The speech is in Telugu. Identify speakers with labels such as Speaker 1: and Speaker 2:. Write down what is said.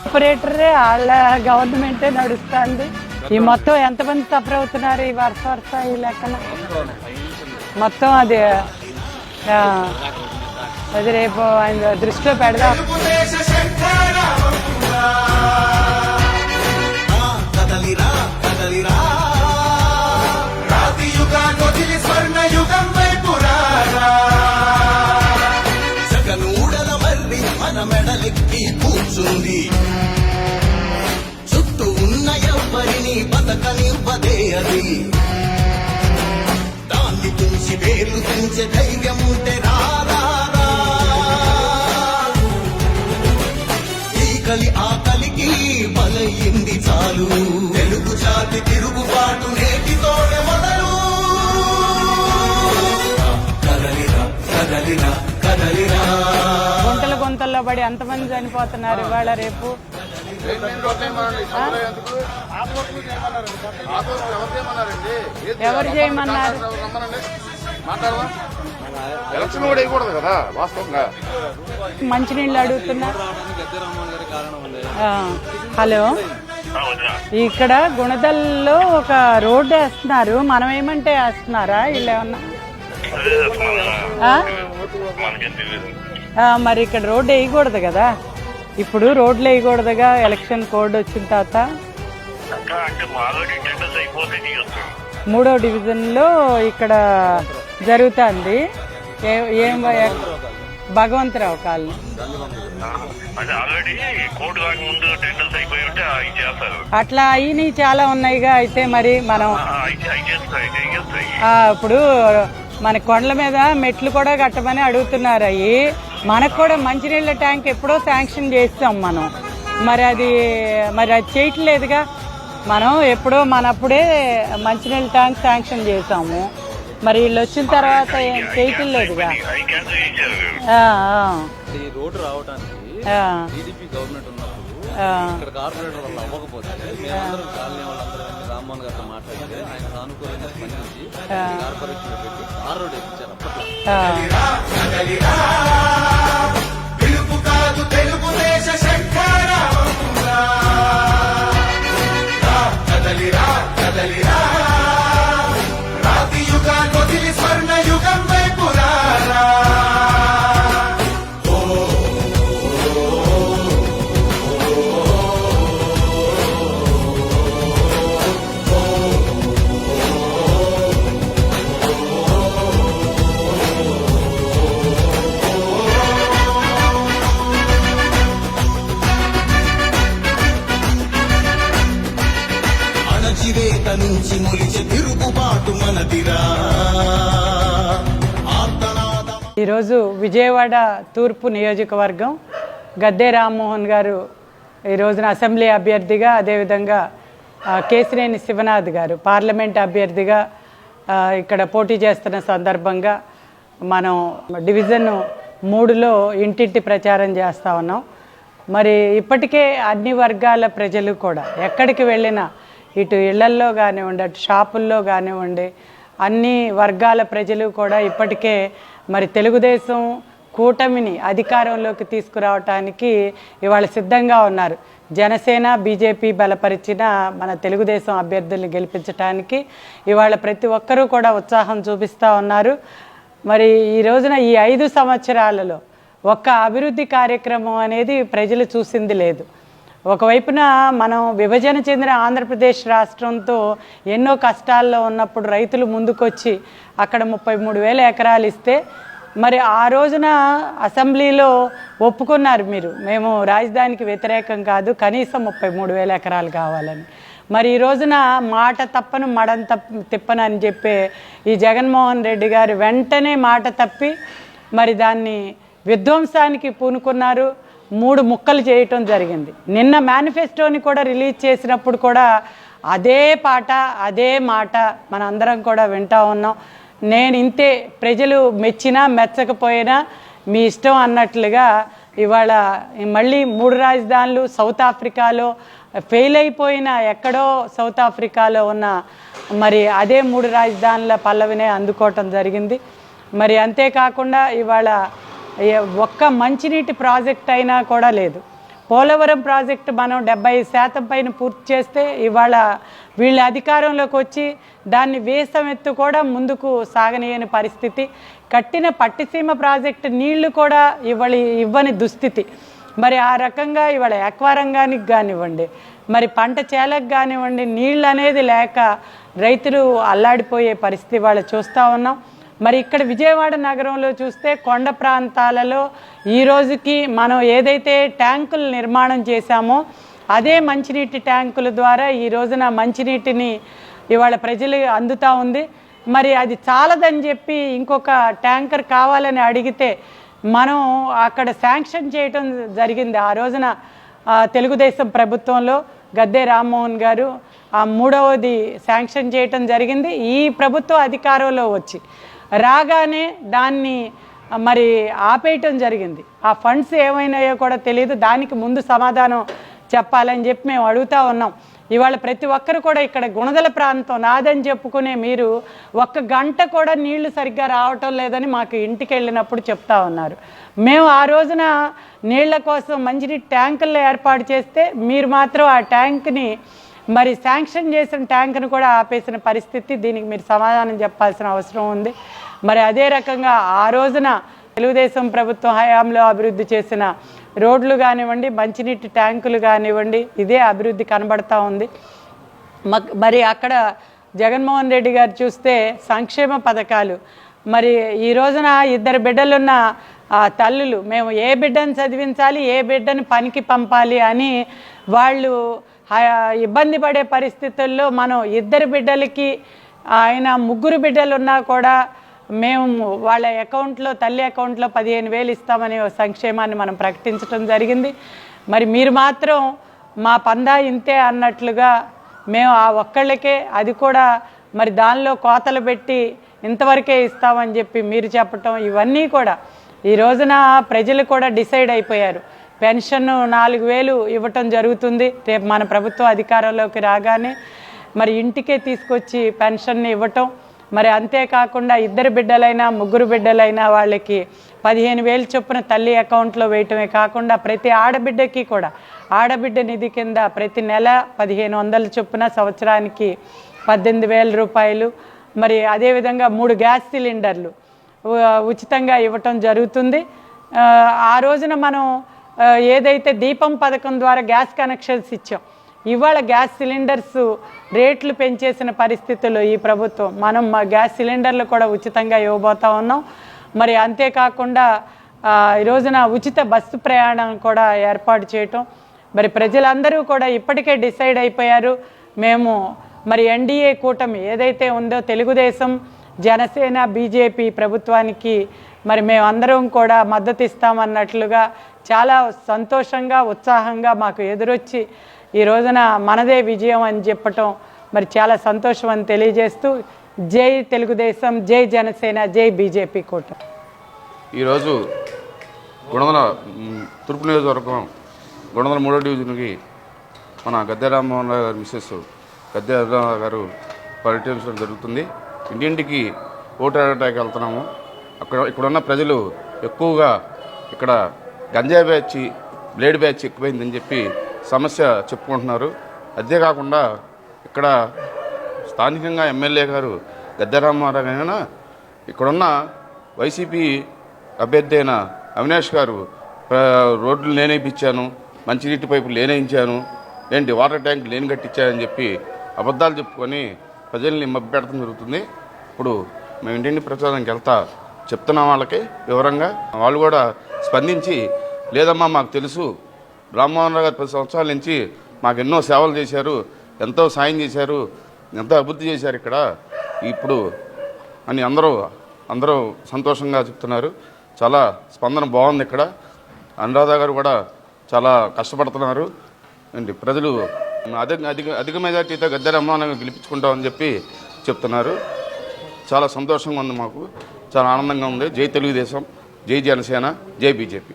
Speaker 1: ఆపరేటరే వాళ్ళ గవర్నమెంటే నడుస్తుంది. ఈ మొత్తం ఎంతమంది సఫర్ అవుతున్నారు ఈ వరుస ఈ లెక్కన మొత్తం అది అది రేపు ఆయన దృష్టిలో పెడదాం.
Speaker 2: మెడలెక్కి కూర్చుంది చుట్టూ ఉన్న ఎవ్వరిని బతకనివ్వదే అది దాన్ని తుంచి వేలు తుంచే ధైర్యం ఉంటే ఈ కలి ఆ కలికి బలయింది చాలు తెలుగు జాతి తిరుగుబాటు నేటితోనే మొదలు కదలిరా కదలిరా కదలిరా.
Speaker 1: గుంతల్లో పడి ఎంతమంది చనిపోతున్నారు ఇవాళ రేపు. ఎవరు చేయమన్నారు? మంచినీళ్ళు అడుగుతున్నా. హలో, ఇక్కడ గుణదల్లో ఒక రోడ్డు వేస్తున్నారు, మనం ఏమంటే వేస్తున్నారా వీళ్ళు ఏమన్నా? మరి ఇక్కడ రోడ్డు వేయకూడదు కదా, ఇప్పుడు రోడ్లు వేయకూడదుగా ఎలక్షన్ కోడ్ వచ్చిన తర్వాత. 3వ డివిజన్లో ఇక్కడ జరుగుతుంది. ఏం భగవంతరావు కాలనీ. అట్లా అయినవి చాలా ఉన్నాయిగా. అయితే మరి మనం ఇప్పుడు మన కొండల మీద మెట్లు కూడా కట్టమని అడుగుతున్నారు. అవి మనకు కూడా మంచినీళ్ళ ట్యాంక్ ఎప్పుడో శాంక్షన్ చేస్తాం మనం, మరి అది చేయట్లేదుగా. మనం ఎప్పుడో మనప్పుడే మంచినీళ్ళ ట్యాంక్ శాంక్షన్ చేసాము, మరి వీళ్ళు వచ్చిన తర్వాత ఏం చేయట్లేదుగా.
Speaker 3: రోడ్డు రావడానికి టీడీపీ గవర్నమెంట్ ఉన్నప్పుడు ఇక్కడ కార్పొరేటర్ వాళ్ళు అవ్వకపోతే మేమందరం కాలనీ వాళ్ళందరూ రామ్మోహన్ గారితో మాట్లాడితే ఆయన సానుకూలంగా స్పందించి కార్పొరేషన్ పెట్టి ఆ రోడ్ ఇచ్చారు. నుంచి మొలిచే తిరుగుబాటు మనదిరా.
Speaker 1: ఈరోజు విజయవాడ తూర్పు నియోజకవర్గం గద్దె రామ్మోహన్ గారు ఈ రోజున అసెంబ్లీ అభ్యర్థిగా, అదేవిధంగా కేసినేని శివనాథ్ గారు పార్లమెంట్ అభ్యర్థిగా ఇక్కడ పోటీ చేస్తున్న సందర్భంగా మనం డివిజన్ 3లో ఇంటింటి ప్రచారం చేస్తూ ఉన్నాం. మరి ఇప్పటికే అన్ని వర్గాల ప్రజలు కూడా ఎక్కడికి వెళ్ళినా, ఇటు ఇళ్లల్లో కానివ్వండి, అటు షాపుల్లో కానివ్వండి, అన్ని వర్గాల ప్రజలు కూడా ఇప్పటికే మరి తెలుగుదేశం కూటమిని అధికారంలోకి తీసుకురావటానికి ఇవాళ సిద్ధంగా ఉన్నారు. జనసేన, బీజేపీ బలపరిచిన మన తెలుగుదేశం అభ్యర్థుల్ని గెలిపించడానికి ఇవాళ ప్రతి ఒక్కరూ కూడా ఉత్సాహం చూపిస్తూ ఉన్నారు. మరి ఈ రోజున ఈ 5 సంవత్సరాలలో ఒక్క అభివృద్ధి కార్యక్రమం అనేది ప్రజలు చూసింది లేదు. ఒకవైపున మనం విభజన చెందిన ఆంధ్రప్రదేశ్ రాష్ట్రంతో ఎన్నో కష్టాల్లో ఉన్నప్పుడు రైతులు ముందుకొచ్చి అక్కడ 33,000 ఎకరాలు ఇస్తే, మరి ఆ రోజున అసెంబ్లీలో ఒప్పుకున్నారు మీరు, మేము రాజధానికి వ్యతిరేకం కాదు, కనీసం 33,000 ఎకరాలు కావాలని. మరి ఈ రోజున మాట తప్పను మడం తిప్పను అని చెప్పే ఈ జగన్మోహన్ రెడ్డి గారు వెంటనే మాట తప్పి మరి దాన్ని విధ్వంసానికి పూనుకున్నారు. 3 ముక్కలు చేయటం జరిగింది. నిన్న మేనిఫెస్టోని కూడా రిలీజ్ చేసినప్పుడు కూడా అదే పాట అదే మాట మనందరం కూడా వింటూ ఉన్నాం. నేను ఇంతే, ప్రజలు మెచ్చినా మెచ్చకపోయినా మీ ఇష్టం అన్నట్లుగా ఇవాళ మళ్ళీ 3 రాజధానులు, సౌత్ ఆఫ్రికాలో ఫెయిల్ అయిపోయిన, ఎక్కడో సౌత్ ఆఫ్రికాలో ఉన్న మరి అదే 3 రాజధానుల పల్లవినే అందుకోవటం జరిగింది. మరి అంతేకాకుండా ఇవాళ ఒక్క మంచినీటి ప్రాజెక్ట్ అయినా కూడా లేదు. పోలవరం ప్రాజెక్టు మనం 70% పైన పూర్తి చేస్తే ఇవాళ వీళ్ళ అధికారంలోకి వచ్చి దాన్ని వేసమెత్తు కూడా ముందుకు సాగనీయని పరిస్థితి. కట్టిన పట్టిసీమ ప్రాజెక్టు నీళ్లు కూడా ఇవ్వని దుస్థితి. మరి ఆ రకంగా ఇవాళ ఎక్వారంగానికి కానివ్వండి, మరి పంట చేలకు కానివ్వండి, నీళ్ళు అనేది లేక రైతులు అల్లాడిపోయే పరిస్థితి ఇవాళ చూస్తూ ఉన్నాం. మరి ఇక్కడ విజయవాడ నగరంలో చూస్తే కొండ ప్రాంతాలలో ఈ రోజుకి మనం ఏదైతే ట్యాంకులు నిర్మాణం చేశామో అదే మంచినీటి ట్యాంకుల ద్వారా ఈ రోజున మంచినీటిని ఇవాళ ప్రజలు అందుతూ ఉంది. మరి అది చాలదని చెప్పి ఇంకొక ట్యాంకర్ కావాలని అడిగితే మనం అక్కడ శాంక్షన్ చేయటం జరిగింది. ఆ రోజున తెలుగుదేశం ప్రభుత్వంలో గద్దె రామ్మోహన్ గారు ఆ 3వది శాంక్షన్ చేయటం జరిగింది. ఈ ప్రభుత్వం అధికారంలో వచ్చి రాగానే దాన్ని మరి ఆపేయటం జరిగింది. ఆ ఫండ్స్ ఏమైనాయో కూడా తెలియదు. దానికి ముందు సమాధానం చెప్పాలని చెప్పి మేము అడుగుతూ ఉన్నాం. ఇవాళ ప్రతి ఒక్కరు కూడా ఇక్కడ గుణదల ప్రాంతం నాదని చెప్పుకునే మీరు 1 గంట కూడా నీళ్లు సరిగ్గా రావటం లేదని మాకు ఇంటికి వెళ్ళినప్పుడు చెప్తా ఉన్నారు. మేము ఆ రోజున నీళ్ల కోసం మంచినీటి ట్యాంకుల్లో ఏర్పాటు చేస్తే మీరు మాత్రం ఆ ట్యాంక్ని మరి శాంక్షన్ చేసిన ట్యాంకును కూడా ఆపేసిన పరిస్థితి. దీనికి మీరు సమాధానం చెప్పాల్సిన అవసరం ఉంది. మరి అదే రకంగా ఆ రోజున తెలుగుదేశం ప్రభుత్వం హయాంలో అభివృద్ధి చేసిన రోడ్లు కానివ్వండి, మంచినీటి ట్యాంకులు కానివ్వండి, ఇదే అభివృద్ధి కనబడతా ఉంది. మరి అక్కడ జగన్మోహన్ రెడ్డి గారు చూస్తే సంక్షేమ పథకాలు, మరి ఈ రోజున 2 బిడ్డలున్న తల్లులు మేము ఏ బిడ్డను చదివించాలి, ఏ బిడ్డను పనికి పంపాలి అని వాళ్ళు ఇబ్బంది పడే పరిస్థితుల్లో మనం 2 బిడ్డలకి ఆయన 3 బిడ్డలు ఉన్నా కూడా మేము వాళ్ళ అకౌంట్లో తల్లి అకౌంట్లో 15,000 ఇస్తామని సంక్షేమాన్ని మనం ప్రకటించడం జరిగింది. మరి మీరు మాత్రం మా పందా ఇంతే అన్నట్లుగా మేము ఆ ఒక్కళ్ళకే అది కూడా మరి దానిలో కోతలు పెట్టి ఇంతవరకే ఇస్తామని చెప్పి మీరు చెప్పటం, ఇవన్నీ కూడా ఈ రోజున ప్రజలు కూడా డిసైడ్ అయిపోయారు. పెన్షన్ 4,000 ఇవ్వటం జరుగుతుంది రేపు మన ప్రభుత్వం అధికారంలోకి రాగానే. మరి ఇంటికే తీసుకొచ్చి పెన్షన్ని ఇవ్వటం, మరి అంతేకాకుండా 2 బిడ్డలైనా 3 బిడ్డలైనా వాళ్ళకి 15,000 చొప్పున తల్లి అకౌంట్లో వేయటమే కాకుండా ప్రతి ఆడబిడ్డకి కూడా ఆడబిడ్డ నిధి కింద ప్రతి నెల 1,500 చొప్పున సంవత్సరానికి 18,000 రూపాయలు. మరి అదేవిధంగా 3 గ్యాస్ సిలిండర్లు ఉచితంగా ఇవ్వటం జరుగుతుంది. ఆ రోజున మనం ఏదైతే దీపం పథకం ద్వారా గ్యాస్ కనెక్షన్స్ ఇచ్చాం, ఇవాళ గ్యాస్ సిలిండర్స్ రేట్లు పెంచేసిన పరిస్థితుల్లో ఈ ప్రభుత్వం మనం గ్యాస్ సిలిండర్లు కూడా ఉచితంగా ఇవ్వబోతా ఉన్నాం. మరి అంతేకాకుండా ఈ రోజున ఉచిత బస్సు ప్రయాణం కూడా ఏర్పాటు చేయటం. మరి ప్రజలందరూ కూడా ఇప్పటికే డిసైడ్ అయిపోయారు. మేము మరి ఎన్డీఏ కూటమి ఏదైతే ఉందో తెలుగుదేశం, జనసేన, బీజేపీ ప్రభుత్వానికి మరి మేమందరం కూడా మద్దతు ఇస్తామన్నట్లుగా చాలా సంతోషంగా ఉత్సాహంగా మాకు ఎదురొచ్చి ఈ రోజున మనదే విజయం అని చెప్పటం మరి చాలా సంతోషం అని తెలియజేస్తూ జై తెలుగుదేశం, జై జనసేన, జై బీజేపీ కూటమి.
Speaker 4: ఈరోజు గుణదల తూర్పు నియోజకవర్గం గుణదల 3వ డివిజన్కి మన గద్దె రామ్మోహన్ రావు గారు మిస్సెస్ గద్దె రామ్మోహన్ గారు పర్యటించడం జరుగుతుంది. ఇంటింటికి ఓటు అడగడానికి వెళ్తున్నాము. ఇక్కడున్న ప్రజలు ఎక్కువగా ఇక్కడ గంజాయి బ్యాచ్, బ్లేడ్ బ్యాచ్ ఎక్కువైందని చెప్పి సమస్య చెప్పుకుంటున్నారు. అంతేకాకుండా ఇక్కడ స్థానికంగా ఎమ్మెల్యే గారు గద్దె రామ్మోహన్ గారైనా ఇక్కడున్న వైసీపీ అభ్యర్థి అయిన అవినాష్ గారు రోడ్లు నేనేపించాను, మంచినీటి పైపులు నేనేయించాను, వాటర్ ట్యాంక్ లేని కట్టించానని చెప్పి అబద్ధాలు చెప్పుకొని ప్రజల్ని మభ్యపెడతం జరుగుతుంది. ఇప్పుడు మేము ఇంటింటి ప్రచారానికి వెళ్తా చెప్తున్న వాళ్ళకి వివరంగా వాళ్ళు కూడా స్పందించి లేదమ్మా మాకు తెలుసు, రామ్మోహన్ రావు గారు 10 సంవత్సరాల నుంచి మాకు ఎన్నో సేవలు చేశారు, ఎంతో సాయం చేశారు, ఎంతో అభివృద్ధి చేశారు ఇక్కడ ఇప్పుడు అని అందరూ సంతోషంగా చెప్తున్నారు. చాలా స్పందన బాగుంది. ఇక్కడ అనురాధ గారు కూడా చాలా కష్టపడుతున్నారు. ప్రజలు అధిక మెజార్టీతో గద్దె రామ్మోహన్ గారు గెలిపించుకుంటామని చెప్పి చెప్తున్నారు. చాలా సంతోషంగా ఉంది, మాకు చాలా ఆనందంగా ఉంది. జై తెలుగుదేశం, జై జనసేన, జై బీజేపీ.